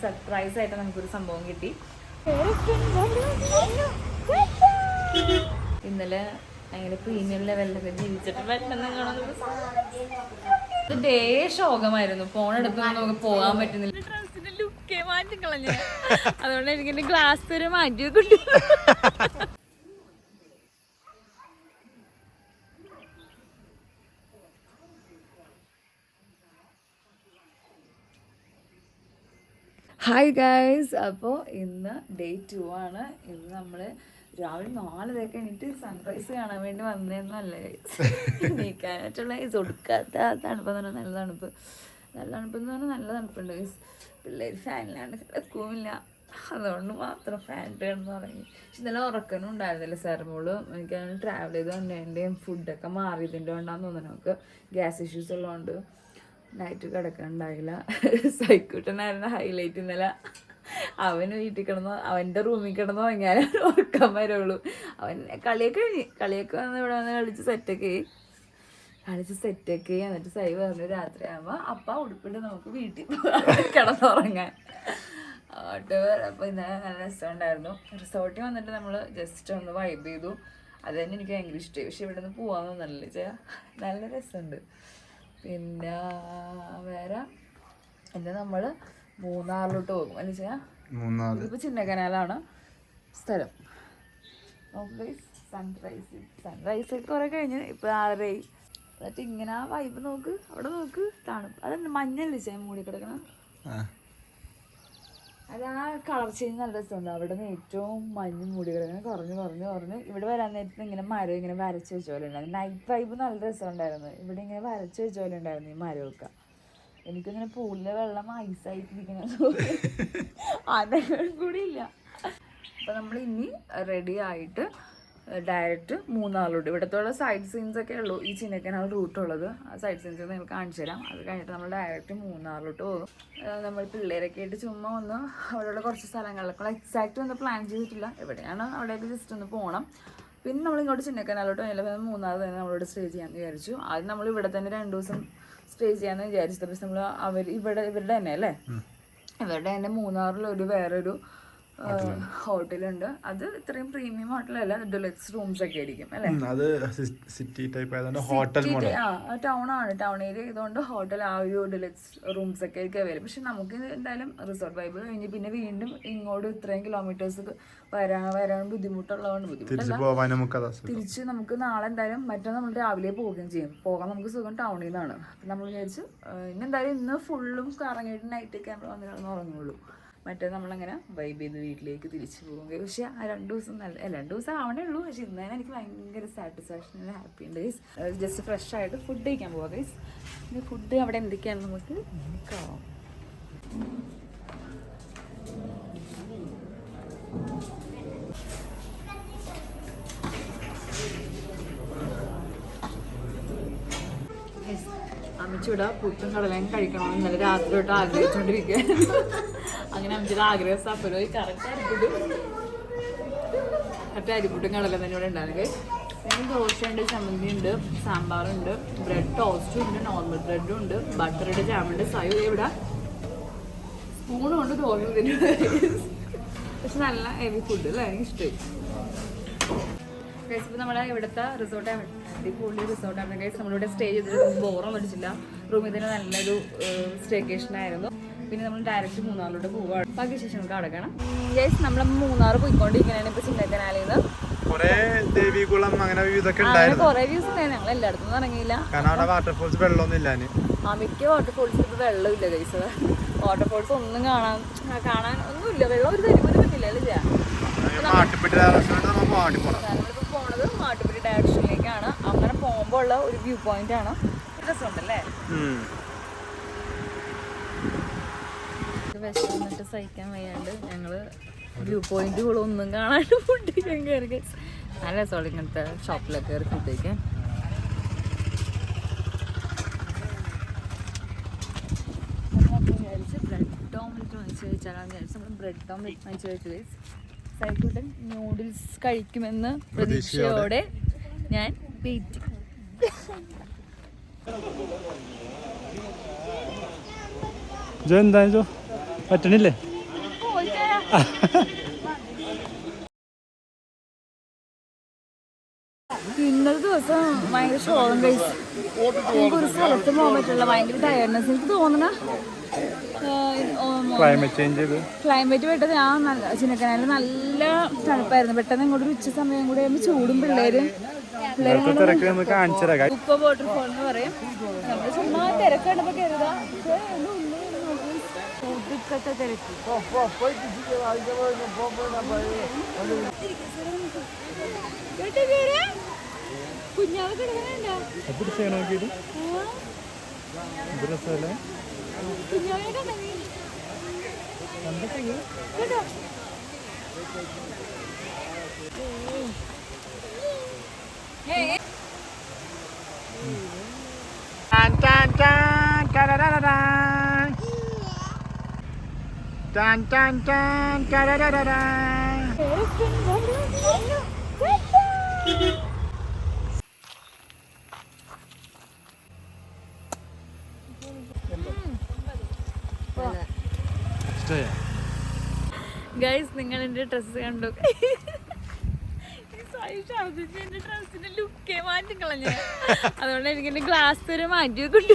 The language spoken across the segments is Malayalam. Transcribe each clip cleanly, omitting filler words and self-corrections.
സർപ്രൈസ് ആയിട്ട് നമുക്കൊരു സംഭവം കിട്ടി. ഇന്നലെ അങ്ങനെ പ്രീമിയം ലെവലിലൊക്കെ ജീവിച്ചിട്ട് പെട്ടെന്ന് ഡേ ശോകമായിരുന്നു. ഫോൺ എടുത്തൊന്നും നമുക്ക് പോകാൻ പറ്റുന്നില്ല. ഡ്രസ്സിന്റെ ലുക്കേ മാറ്റി കളഞ്ഞ, അതുകൊണ്ട് എനിക്ക് എന്റെ ഗ്ലാസ് വരെ മാറ്റി വെക്കിട്ടു. ഹായ് ഗൈസ്, അപ്പോൾ ഇന്ന് ഡേ 2 ആണ്. ഇന്ന് നമ്മൾ രാവിലെ 4 കഴിഞ്ഞിട്ട് സൺറൈസ് കാണാൻ വേണ്ടി വന്നതെന്നല്ല നീക്കാനായിട്ടുള്ള ഒടുക്കാത്ത തണുപ്പെന്ന് പറഞ്ഞാൽ നല്ല തണുപ്പ്. നല്ല തണുപ്പെന്ന് പറഞ്ഞാൽ നല്ല തണുപ്പുണ്ട് ഗൈസ്. പിള്ളേർ ഫാനിലാണ്ട് കിടക്കുമില്ല, അതുകൊണ്ട് മാത്രം ഫാൻ ഇട്ടെന്ന് തുടങ്ങി. പക്ഷെ ഇന്നലെ ഉറക്കനും ഉണ്ടായിരുന്നില്ല. സാർമോള് എനിക്ക് ട്രാവൽ ചെയ്ത് വന്നതിൻ്റെയും ഫുഡൊക്കെ മാറിയതിൻ്റെ കൊണ്ടാന്ന് തോന്നുന്നു. നമുക്ക് ഗ്യാസ് ഇഷ്യൂസ് ഉള്ളതുകൊണ്ട് നൈറ്റ് കിടക്കാനുണ്ടായില്ല. സൈക്കൂട്ടനായിരുന്നു ഹൈലൈറ്റ് ഇന്നലെ. അവന് വീട്ടിൽ കിടന്നോ, അവൻ്റെ റൂമിൽ കിടന്നോ തുടങ്ങിയാലേ ഉറക്കാൻ വരുള്ളൂ. അവൻ കളിയൊക്കെ വന്ന് ഇവിടെ വന്ന് കളിച്ച് സെറ്റൊക്കെ എന്നിട്ട് സൈ പറഞ്ഞു രാത്രിയാകുമ്പോൾ അപ്പ ഉടുപ്പിട്ട് നമുക്ക് വീട്ടിൽ കിടന്നുറങ്ങാൻ. അപ്പോൾ ഇന്നലെ നല്ല രസമുണ്ടായിരുന്നു. റിസോർട്ടിൽ വന്നിട്ട് നമ്മൾ ജസ്റ്റ് ഒന്ന് വൈബ് ചെയ്തു. അത് തന്നെ എനിക്ക് ഭയങ്കര ഇഷ്ടമായി. പക്ഷെ ഇവിടെ നിന്ന് പോകാമെന്ന് തോന്നല്ലേ വെച്ചാൽ നല്ല രസമുണ്ട്. പിന്നെ വേറെ എന്താ, നമ്മൾ മൂന്നാറിലോട്ട് പോകും അല്ലേ വെച്ചാൽ. ഇതിപ്പോൾ ചിന്നക്കനാലാണ് സ്ഥലം. സൺറൈസ് കുറെ കഴിഞ്ഞ് ഇപ്പോൾ 6 എന്നിട്ട് ഇങ്ങനെ ആ വൈബ് നോക്ക്, അവിടെ നോക്ക്, തണുപ്പ്. അതെന്താ മഞ്ഞല്ലേ ചേ മൂടി കിടക്കണം. അത് ആ കളർ ചേഞ്ച് നല്ല രസമുണ്ട്. അവിടെ നിന്ന് ഏറ്റവും മഞ്ഞ് മൂടി കിടക്കണം. കുറഞ്ഞ് ഇവിടെ വരാൻ നേരത്ത് ഇങ്ങനെ മരം ഇങ്ങനെ വരച്ച് വെച്ച പോലെ ഉണ്ടായിരുന്നു. നൈറ്റ് വൈബ് നല്ല രസമുണ്ടായിരുന്നു. ഇവിടെ ഇങ്ങനെ വരച്ച് വെച്ച പോലെ ഉണ്ടായിരുന്നു ഈ മരമൊക്കെ. എനിക്കിങ്ങനെ പൂളിലെ വെള്ളം ഐസായിട്ടിരിക്കുന്ന അതൊക്കെ കൂടി ഇല്ല. അപ്പം നമ്മൾ ഇനി റെഡി ആയിട്ട് ഡയറക്റ്റ് മൂന്നാറിലോട്ട്. ഇവിടത്തുള്ള സൈഡ് സീൻസ് ഒക്കെ ഉള്ളൂ ഈ ചിന്നക്കനാൽ റൂട്ടുള്ളത്. ആ സൈഡ് സീൻസ് നിങ്ങൾ കാണിച്ചു തരാം. അത് കഴിഞ്ഞിട്ട് നമ്മൾ ഡയറക്റ്റ് മൂന്നാറിലോട്ട് പോകും. നമ്മൾ പിള്ളേരൊക്കെ ആയിട്ട് ചുമ്മാ ഒന്ന് അവിടെയുള്ള കുറച്ച് സ്ഥലങ്ങളിലൊക്കെ എക്സാക്റ്റ് ഒന്ന് പ്ലാൻ ചെയ്തിട്ടില്ല. എവിടെയാണ് അവിടെയൊക്കെ ജസ്റ്റ് ഒന്ന് പോകണം. പിന്നെ നമ്മൾ ഇങ്ങോട്ട് ചിന്നക്കനാലോട്ട് കഴിഞ്ഞാൽ മൂന്നാർ തന്നെ നമ്മളോട് സ്റ്റേ ചെയ്യാമെന്ന് വിചാരിച്ചു. ആദ്യം നമ്മൾ ഇവിടെ തന്നെ 2 ദിവസം സ്റ്റേ ചെയ്യാമെന്ന് വിചാരിച്ചത്. പക്ഷെ നമ്മൾ ഇവരുടെ തന്നെ അല്ലേ, ഇവരുടെ തന്നെ മൂന്നാറിലൊരു വേറൊരു ഹോട്ടലുണ്ട്. അത് ഇത്രയും പ്രീമിയം ഹോട്ടലല്ല, ഡിലക്സ് റൂംസ് ഒക്കെ ആയിരിക്കും അല്ലേ. സിറ്റി ടൈപ്പ് ആയതുകൊണ്ട് ഹോട്ടൽ മോഡൽ. ടൗൺ ഏരിയ ആയതുകൊണ്ട് ഹോട്ടൽ ആ ഒരു ഡിലക്സ് റൂംസ് ഒക്കെ ആയിരിക്കും വരും. പക്ഷെ നമുക്ക് എന്തായാലും റിസോർട്ട് വൈബ് കഴിഞ്ഞ് പിന്നെ വീണ്ടും ഇങ്ങോട്ട് ഇത്രയും കിലോമീറ്റേഴ്സ് വരാൻ ബുദ്ധിമുട്ടുള്ളതുകൊണ്ട് തിരിച്ച് നമുക്ക് നാളെ എന്തായാലും നമ്മൾ രാവിലെ പോവുകയും ചെയ്യും. പോകാൻ നമുക്ക് സുഖം ടൗണിൽ നിന്നാണ്. അപ്പം നമ്മൾ വിചാരിച്ചു ഇനി എന്തായാലും ഇന്ന് ഫുള്ളും കറങ്ങിയിട്ട് നൈറ്റ് ക്യാമറ വന്നിട്ട് ഉറങ്ങുള്ളൂ. മറ്റേ നമ്മളങ്ങനെ വൈബ് ചെയ്ത് വീട്ടിലേക്ക് തിരിച്ചു പോകും. പക്ഷേ ആ 2 ദിവസം 2 ദിവസം ആവണേ ഉള്ളൂ. പക്ഷെ ഇന്ന് തന്നെ എനിക്ക് ഭയങ്കര സാറ്റിസ്ഫാക്ഷൻ, ഹാപ്പി ഉണ്ട് ഗൈസ്. ജസ്റ്റ് ഫ്രഷ് ആയിട്ട് ഫുഡ് കഴിക്കാൻ പോവാം ഗൈസ്. പിന്നെ ഫുഡ് അവിടെ എന്തൊക്കെയാണ് നമുക്ക് നോക്കാം. അമ്മച്ചിവിടെ പുട്ടും കടലയും കഴിക്കണമെന്ന് ഇന്നലെ രാത്രി തൊട്ട് ആഗ്രഹിച്ചുകൊണ്ടിരിക്കുകയായിരുന്നു. അങ്ങനെ അമ്മച്ചിയുടെ ആഗ്രഹ സഫലമായി. കറക്റ്റ് അരിപ്പുട്ടും കടല തന്നെ ഇവിടെ ഉണ്ടാകുക. പിന്നെ ദോശയുണ്ട്, ചമ്മന്തി ഉണ്ട്, സാമ്പാറുണ്ട്, ബ്രെഡ് ടോസ്റ്റും ഉണ്ട്, നോർമൽ ബ്രെഡും ഉണ്ട്, ബട്ടറുടെ ജാമുണ്ട്, സയോ ഇവിടെ സ്പൂണും ഉണ്ട്, ദോശ തിന്നുണ്ട്. പക്ഷെ നല്ല ഹെവി ഫുഡ് അല്ലേ, എനിക്ക് ഇഷ്ടമായി. ഇപ്പോൾ നമ്മുടെ ഇവിടുത്തെ റിസോർട്ട് അടിപൊളി റിസോർട്ടാണ് ഗൈസ്. നമ്മളിവിടെ സ്റ്റേ ചെയ്തിട്ട് ബോറൊന്നും അടിച്ചില്ല. റൂമിൽ തന്നെ നല്ലൊരു സ്റ്റേക്കേഷൻ ആയിരുന്നു. പിന്നെ നമ്മൾ ഡയറക്റ്റ് മൂന്നാറിലോട്ട് പോവുകയാണ്. ബാക്കി ശേഷം നമുക്ക് അടക്കണം ഗൈസ്. നമ്മൾ മൂന്നാർ പോയിക്കൊണ്ടിരിക്കുകയാണ് ഇപ്പോൾ ചിന്നക്കനാലിൽ നിന്ന്. കുറേ ദേവികുളം അങ്ങനെ കുറേ വ്യൂസ് ഉണ്ടായിരുന്നു. ഞങ്ങൾ എല്ലായിടത്തും ഇറങ്ങിയില്ല. വാട്ടർഫോൾസ് വെള്ളമൊന്നും ഇല്ല. മിക്ക വാട്ടർഫോൾസിൽ ഇപ്പോൾ വെള്ളമില്ല ഗൈസ്. വാട്ടർഫോൾസ് ഒന്നും കാണാൻ ഒന്നുമില്ല. വെള്ളം ഒരു തരി പോലും പറ്റില്ല അല്ലേ ചെയ്യാം. നമ്മളിപ്പോൾ പോണത് മാട്ടുപ്പെട്ടി ഡയറക്ഷനിലേക്കാണ്. അങ്ങനെ പോകുമ്പോൾ ഉള്ള ഒരു വ്യൂ പോയിന്റ് ആണ്. രസമുണ്ടല്ലേ. വിശന്നിട്ട് സഹിക്കാൻ വയ്യാണ്ട് ഞങ്ങൾ വ്യൂ പോയിന്റുകളൊന്നും കാണാണ്ട് ഫുഡ് കഴിക്കാൻ കയറി. നല്ല രസമുള്ള ഇങ്ങനത്തെ ഷോപ്പിലൊക്കെ കയറി ഫുഡ് കഴിക്കാൻ. വിചാരിച്ച് ബ്രെഡ് ഓംലെറ്റ് വാങ്ങിച്ച് കഴിച്ചാലാന്ന് വിചാരിച്ച് നമ്മൾ ബ്രെഡ് ഓംലെറ്റ് വാങ്ങിച്ച് കഴിച്ചു. സൈക്കൂട്ടൻ നൂഡിൽസ് കഴിക്കുമെന്ന് പ്രതീക്ഷയോടെ ഞാൻ വെയിറ്റ്. എന്താ പറ്റണില്ലേ? ഇന്നത്തെ ദിവസം ഭയങ്കര ഷോകം കഴിച്ചു. നമുക്ക് ഒരു സ്ഥലത്ത് പോകാൻ പറ്റില്ല, ഭയങ്കര ടയർഡ്നെസ്. എനിക്ക് തോന്നണ ക്ലൈമറ്റ് പെട്ടെന്ന് നല്ല ചിന്നക്കനാലിൽ നല്ല തണുപ്പായിരുന്നു. പെട്ടെന്ന് ഇങ്ങോട്ട് ഒരു ഉച്ച സമയം കൂടെ ആകുമ്പോൾ ചൂടും പിള്ളേരും ഉപ്പ വാട്ടർഫോൾ എന്ന് പറയും. നമ്മൾ ചുമ്മാ തിരക്ക് കണ്ടപ്പോൾ കരുതാ, ഒടുക്കത്തെ തിരക്ക്. കുഞ്ഞാവ് കിടക്കണുണ്ടോ? കുഞ്ഞാവിനെ കണ്ടോ? ഗൈസ്, നിങ്ങൾ എന്റെ ഡ്രസ്സ് കണ്ടു. എന്റെ ഡ്രസ്സിന്റെ ലുക്കേ മാറ്റി കളഞ്ഞ. അതുകൊണ്ട് എനിക്ക് എന്റെ ഗ്ലാസ് വരെ മാറ്റി വെക്കൊണ്ട്.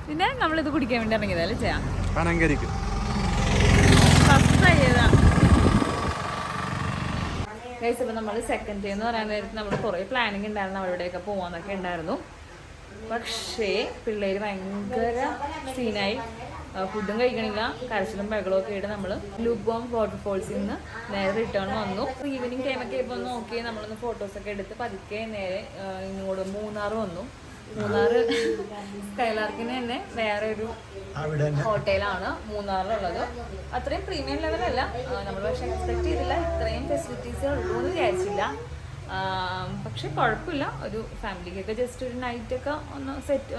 പിന്നെ നമ്മളിത് കുടിക്കാൻ വേണ്ടി ഇറങ്ങിയതല്ലേ ചെയ്യാം. ഗൈസ്, ഇപ്പൊ നമ്മള് സെക്കൻഡ് ഡേ എന്ന് പറയാൻ നേരത്ത് നമ്മൾ കുറെ പ്ലാനിങ് ഉണ്ടായിരുന്നു, അവിടെയൊക്കെ പോവാന്നൊക്കെ ഉണ്ടായിരുന്നു. പക്ഷേ പിള്ളേര് ഭയങ്കര സീനായി. ഫുഡും കഴിക്കണില്ല, കരച്ചിലും ബഹളവും ഒക്കെ ആയിട്ട് നമ്മൾ ലൂബോം വാട്ടർഫോൾസിൽ നിന്ന് നേരെ റിട്ടേൺ വന്നു. ഈവനിങ് ടൈമൊക്കെ ഇപ്പോൾ നോക്കി നമ്മളൊന്ന് ഫോട്ടോസൊക്കെ എടുത്ത് പതുക്കെ നേരെ ഇങ്ങോട്ട് മൂന്നാർ വന്നു. മൂന്നാർ സ്കൈലാർക്കിന് തന്നെ വേറെ ഒരു ഹോട്ടലാണ് മൂന്നാറിലുള്ളത്. അത്രയും പ്രീമിയം ലെവലല്ല, നമ്മൾ പക്ഷേ എക്സ്പെക്ട് ചെയ്തില്ല ഇത്രയും ഫെസിലിറ്റീസ് ഉള്ളൂ എന്ന് വിചാരിച്ചില്ല. പക്ഷെ കുഴപ്പമില്ല, ഒരു ഫാമിലിക്കൊക്കെ ജസ്റ്റ് ഒരു നൈറ്റൊക്കെ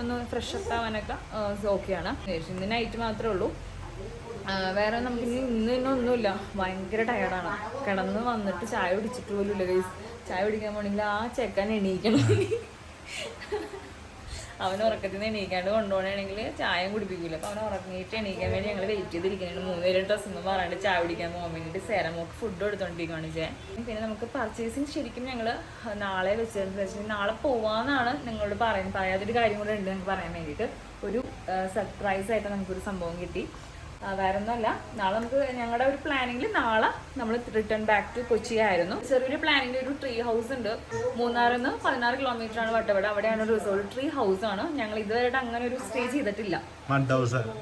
ഒന്ന് ഫ്രഷ് അപ്പ് ആവാനൊക്കെ ഓക്കെയാണ്. ഇന്ന് നൈറ്റ് മാത്രമേ ഉള്ളൂ, വേറെ നമുക്ക് ഇന്ന് ഒന്നുമില്ല. ഭയങ്കര ടയർഡാണ്. കിടന്ന് വന്നിട്ട് ചായ കുടിച്ചിട്ട് പോലും ഇല്ല ഗൈസ്. ചായ കുടിക്കാൻ പോണെങ്കിൽ ആ ചെക്കൻ എണീക്കണം. അവൻ ഉറക്കത്തിൽ നിന്ന് എണീക്കാണ്ട് കൊണ്ടുപോകണമെങ്കിൽ ചായം കുടിപ്പിക്കില്ല. അപ്പോൾ അവൻ ഉറങ്ങിയിട്ട് എണീക്കാൻ വേണ്ടി ഞങ്ങൾ വെയിറ്റ് ചെയ്തിരിക്കുന്നുണ്ട്. 3 ഡ്രസ്സൊന്നും പറയാണ്ട് ചായ കുടിക്കാൻ പോകാൻ വേണ്ടിയിട്ട് സേരമോക്ക് ഫുഡ് എടുത്തോണ്ടിരിക്കുകയാണ് ചെയ്യാൻ. പിന്നെ നമുക്ക് പർച്ചേസിങ് ശരിക്കും ഞങ്ങൾ നാളെ വെച്ചിട്ടുണ്ടെന്ന് നാളെ പോവാന്നാണ് നിങ്ങളോട് പറയാതൊരു കാര്യം കൂടെ ഉണ്ട് ഞങ്ങൾക്ക് പറയാൻ വേണ്ടിയിട്ട്. ഒരു സർപ്രൈസ് ആയിട്ട് നമുക്കൊരു സംഭവം കിട്ടി. വേറെ ഒന്നുമല്ല, നാളെ നമുക്ക് ഞങ്ങളുടെ ഒരു പ്ലാനിങ്ങിൽ നാളെ നമ്മൾ റിട്ടേൺ ബാക്ക് ടു കൊച്ചി ആയിരുന്നു. ചെറിയൊരു പ്ലാനിങ്ങിൽ ഒരു ട്രീ ഹൗസ് ഉണ്ട്. മൂന്നാറിൽ നിന്ന് 16 കിലോമീറ്റർ ആണ് വട്ടവട. അവിടെയാണ് ഒരു റിസോർട്ട്. ട്രീ ഹൗസ് ആണ്. ഞങ്ങൾ ഇതുവരെയായിട്ട് അങ്ങനെ ഒരു സ്റ്റേ ചെയ്തിട്ടില്ല.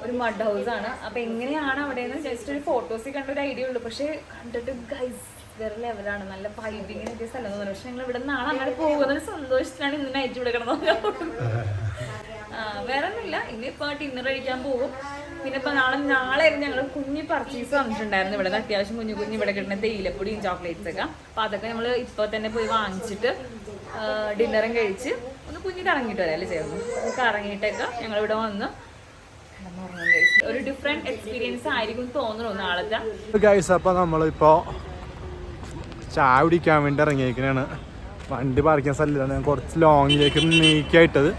ഒരു മഡ് ഹൗസ് ആണ്. അപ്പൊ എങ്ങനെയാണ് അവിടെ നിന്ന് ജസ്റ്റ് ഒരു ഫോട്ടോസിൽ കണ്ട ഒരു ഐഡിയ ഉള്ളൂ. പക്ഷെ കണ്ടിട്ട് ഗൈസ് വേറെ ലെവലാണ്. നല്ല വൈബിങ്ങിന് കിട്ടിയ സ്ഥലം തോന്നുന്നു. പക്ഷെ ഞങ്ങൾ ഇവിടെ നാളെ അങ്ങനെ പോകുന്നൊരു സന്തോഷത്തിലാണ് ഇന്ന് നൈറ്റ് ഇവിടെ കിടന്നത്. വേറെ ഒന്നുമില്ല, ഇന്നിപ്പോ ഡിന്നർ കഴിക്കാൻ പോകും. പിന്നെ ഇപ്പൊ നാളെ ഞങ്ങൾ കുഞ്ഞ് പർച്ചേസ് വന്നിട്ടുണ്ടായിരുന്നു. ഇവിടെ അത്യാവശ്യം കുഞ്ഞു ഇവിടെ കിട്ടുന്ന തേയിലപ്പൊടിയും ചോക്ലേറ്റ്സ് ഒക്കെ. അപ്പൊ അതൊക്കെ നമ്മൾ ഇപ്പൊ തന്നെ പോയി വാങ്ങിച്ചിട്ട് ഡിന്നറും കഴിച്ച് ഒന്ന് കുഞ്ഞ് കറങ്ങിയിട്ട് വരാം അല്ലേ ചേർന്ന്. കറങ്ങിയിട്ടൊക്കെ ഞങ്ങൾ ഇവിടെ വന്ന് ഒരു ഡിഫറെന്റ് എക്സ്പീരിയൻസ് ആയിരിക്കും തോന്നുന്നു നാളത്തെ. അപ്പൊ നമ്മളിപ്പോ ചായ കുടിക്കാൻ വേണ്ടി ഇറങ്ങിയേക്കാണ്. വണ്ടി പാർക്കാൻ സ്ഥലത്താണ്. ഞാൻ കുറച്ച് ലോങ്ങിലേക്ക് നീക്കിയായിട്ടത്.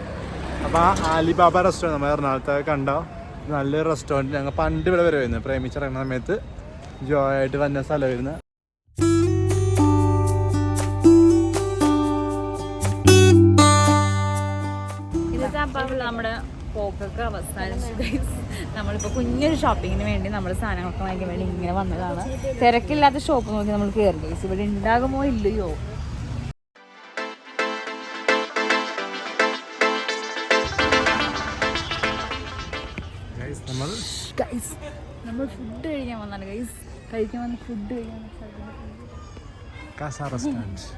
അപ്പോൾ ആലിബാബ റെസ്റ്റോറൻറ്റ് നമ്മൾ എറണാകുളത്ത് കണ്ട നല്ലൊരു റെസ്റ്റോറൻറ്റ്. ഞങ്ങൾ പണ്ട് ഇവിടെ വരെ വരുന്നത്, പ്രേമിച്ചിറങ്ങുന്ന സമയത്ത് ജോയ് ആയിട്ട് വന്ന സ്ഥലം വരുന്നത്. നമ്മുടെ പോക്കൊക്കെ അവസാനിച്ചു. നമ്മളിപ്പോൾ കുഞ്ഞൊരു ഷോപ്പിങ്ങിന് വേണ്ടി നമ്മൾ സാധനങ്ങളൊക്കെ വാങ്ങിക്കാൻ വേണ്ടി ഇങ്ങനെ വന്നതാണ്. തിരക്കില്ലാത്ത ഷോപ്പ് നോക്കി നമ്മൾ കയറി. ഗൈസ് ഇവിടെ ഉണ്ടാകുമോ ഇല്ലയോ. നമ്മൾ ഫുഡ് കഴിക്കാൻ വന്നാണ് ഗൈസ്. കഴിക്കാൻ വന്ന് ഫുഡ് കഴിക്കാൻ റെസ്റ്റോറൻറ്റ്.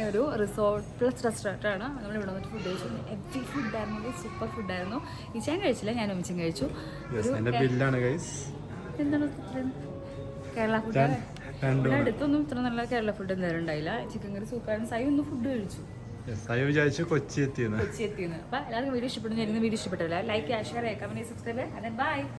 ഒരു റിസോർട്ട് പ്ലസ് റെസ്റ്റോറൻ്റ് ആണ്. നമ്മൾ ഇവിടെ വന്നിട്ട് ഫുഡ് കഴിച്ചു. Every ഫുഡായിരുന്നു, super ഫുഡായിരുന്നു. ഈച്ചാൻ കഴിച്ചില്ല, ഞാൻ ഒമിച്ചും കഴിച്ചു. എന്താണ് കേരള ഫുഡ്. ഇവിടെ അടുത്തൊന്നും ഇത്ര നല്ല കേരള ഫുഡ് എന്തായാലും ഉണ്ടായില്ല. ചിക്കൻ കറി സൂപ്പറായിരുന്നു. സൈ ഒന്ന് ഫുഡ് കഴിച്ചു. അയ്യോ വിചാരിച്ചു കൊച്ചി എത്തിയെന്ന്. കൊച്ചി എത്തിയെന്ന്. അപ്പോൾ എല്ലാവർക്കും വീഡിയോ ഇഷ്ടപ്പെടുന്നു. വീഡിയോ ഇഷ്ടപ്പെട്ടില്ല like share comment subscribe bye.